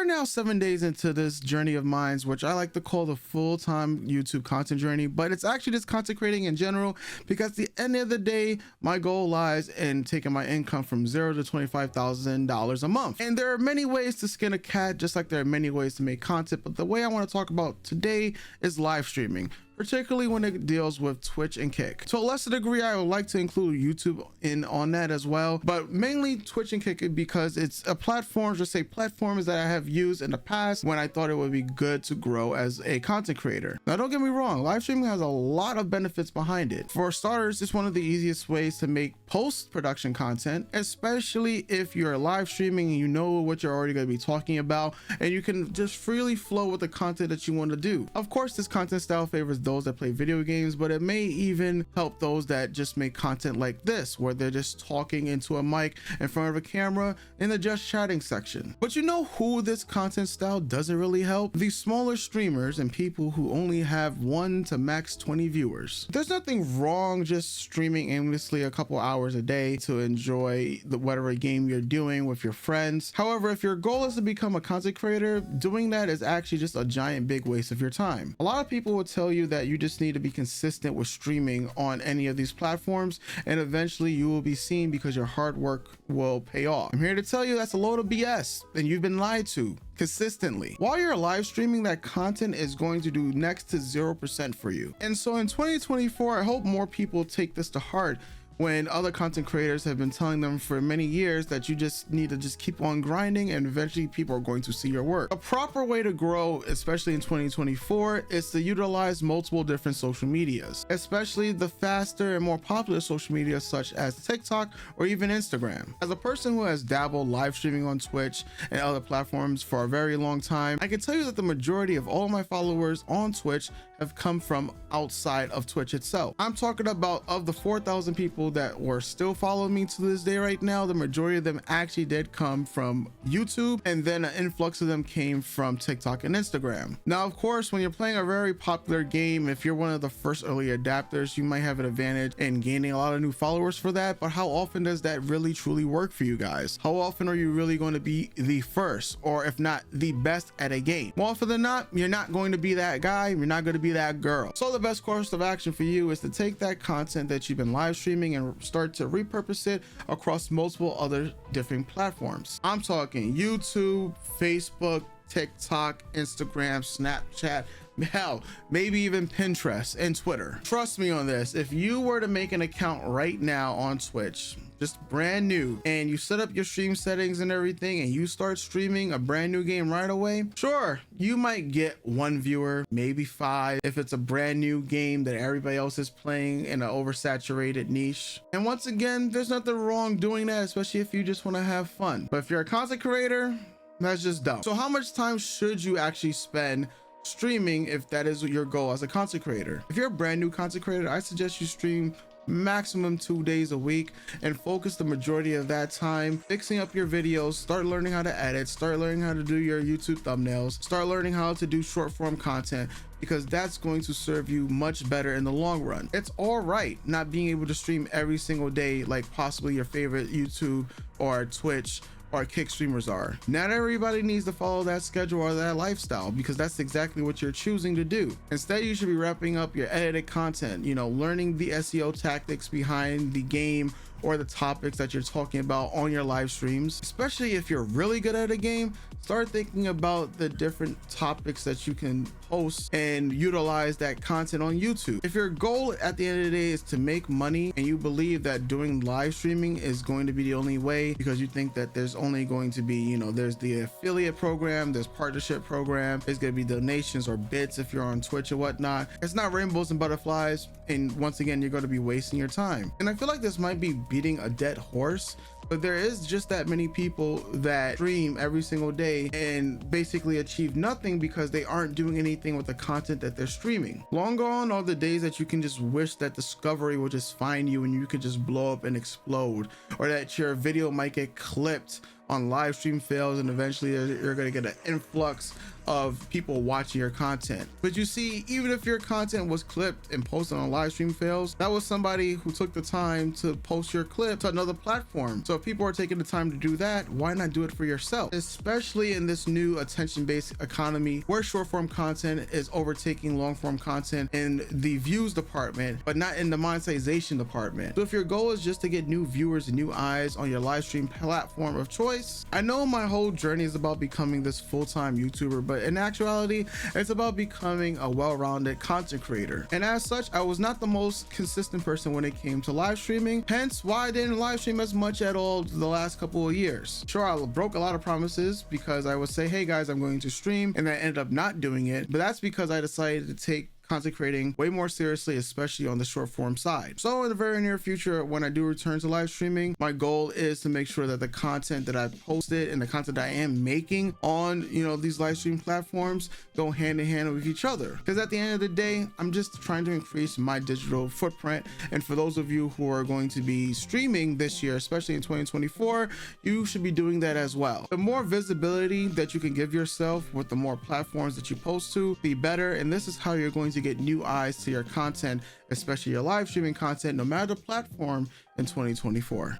are now 7 days into this journey of mine, which I like to call the full-time YouTube content journey, but it's actually just content creating in general, because at the end of the day, my goal lies in taking my income from $0 to $25,000 a month. And there are many ways to skin a cat, just like there are many ways to make content, but the way I want to talk about today is live streaming, particularly when it deals with Twitch and Kick. To a lesser degree, I would like to include YouTube in on that as well, but mainly Twitch and Kick because it's a platform, just say platforms that I have used in the past when I thought it would be good to grow as a content creator. Now, don't get me wrong, live streaming has a lot of benefits behind it. For starters, it's one of the easiest ways to make post-production content, especially if you're live streaming and you know what you're already going to be talking about, and you can just freely flow with the content that you want to do. Of course, this content style favors those that play video games, but it may even help those that just make content like this, where they're just talking into a mic in front of a camera in the just chatting section. But you know who this content style doesn't really help? The smaller streamers and people who only have 1 to max 20 viewers. There's nothing wrong just streaming aimlessly a couple hours a day to enjoy whatever game you're doing with your friends. However, if your goal is to become a content creator, doing that is actually just a giant big waste of your time. A lot of people will tell you that you just need to be consistent with streaming on any of these platforms, and eventually you will be seen because your hard work will pay off. I'm here to tell you that's a load of BS, and you've been lied to consistently. While you're live streaming, that content is going to do next to 0% for you. And so in 2024, I hope more people take this to heart, when other content creators have been telling them for many years that you just need to just keep on grinding and eventually people are going to see your work. A proper way to grow, especially in 2024, is to utilize multiple different social medias, especially the faster and more popular social media such as TikTok or even Instagram. As a person who has dabbled live streaming on Twitch and other platforms for a very long time, I can tell you that the majority of all my followers on Twitch have come from outside of Twitch itself. I'm talking about, of the 4,000 people that were still following me to this day right now, the majority of them actually did come from YouTube, and then an influx of them came from TikTok and Instagram. Now, of course, when you're playing a very popular game, if you're one of the first early adapters, you might have an advantage in gaining a lot of new followers for that, but how often does that really truly work for you guys? How often are you really going to be the first, or if not the best at a game? More often than not, you're not going to be that guy, you're not going to be that girl. So the best course of action for you is to take that content that you've been live streaming and start to repurpose it across multiple other different platforms. I'm talking YouTube, Facebook, TikTok, Instagram, Snapchat, hell, maybe even Pinterest and Twitter. Trust me on this. If you were to make an account right now on Twitch, just brand new, and you set up your stream settings and everything, and you start streaming a brand new game right away, sure, you might get 1 viewer, maybe 5, if it's a brand new game that everybody else is playing in an oversaturated niche. And once again, there's nothing wrong doing that, especially if you just want to have fun. But if you're a content creator, that's just dumb. So how much time should you actually spend streaming if that is your goal as a content creator? If you're a brand new content creator, I suggest you stream maximum 2 days a week and focus the majority of that time fixing up your videos. Start learning how to edit, start learning how to do your YouTube thumbnails, start learning how to do short form content, because that's going to serve you much better in the long run. It's all right not being able to stream every single day like possibly your favorite YouTube or Twitch or Kick streamers are. Not everybody needs to follow that schedule or that lifestyle, because that's exactly what you're choosing to do. Instead, you should be wrapping up your edited content, you know, learning the SEO tactics behind the game or the topics that you're talking about on your live streams. Especially if you're really good at a game, start thinking about the different topics that you can post and utilize that content on YouTube. If your goal at the end of the day is to make money, and you believe that doing live streaming is going to be the only way, because you think that there's only going to be, you know, there's the affiliate program, there's partnership program, there's going to be donations or bits if you're on Twitch or whatnot. It's not rainbows and butterflies, and once again, you're going to be wasting your time. And I feel like this might be beating a dead horse, but there is just that many people that stream every single day and basically achieve nothing because they aren't doing anything with the content that they're streaming. Long gone are the days that you can just wish that Discovery will just find you and you could just blow up and explode, or that your video might get clipped on live stream fails, and eventually you're going to get an influx of people watching your content. But you see, even if your content was clipped and posted on live stream fails, that was somebody who took the time to post your clip to another platform. So if people are taking the time to do that, why not do it for yourself? Especially in this new attention-based economy where short form content is overtaking long form content in the views department, but not in the monetization department. So if your goal is just to get new viewers and new eyes on your live stream platform of choice, I know my whole journey is about becoming this full-time YouTuber, but in actuality, it's about becoming a well-rounded content creator. And as such, I was not the most consistent person when it came to live streaming, hence why I didn't live stream as much at all the last couple of years. Sure, I broke a lot of promises because I would say, hey guys, I'm going to stream, and I ended up not doing it, but that's because I decided to take content creating way more seriously, especially on the short form side. So in the very near future, when I do return to live streaming, my goal is to make sure that the content that I posted and the content that I am making on, these live stream platforms go hand in hand with each other. Because at the end of the day, I'm just trying to increase my digital footprint. And for those of you who are going to be streaming this year, especially in 2024, you should be doing that as well. The more visibility that you can give yourself with the more platforms that you post to, the better. And this is how you're going to get new eyes to your content, especially your live streaming content, no matter the platform in 2024.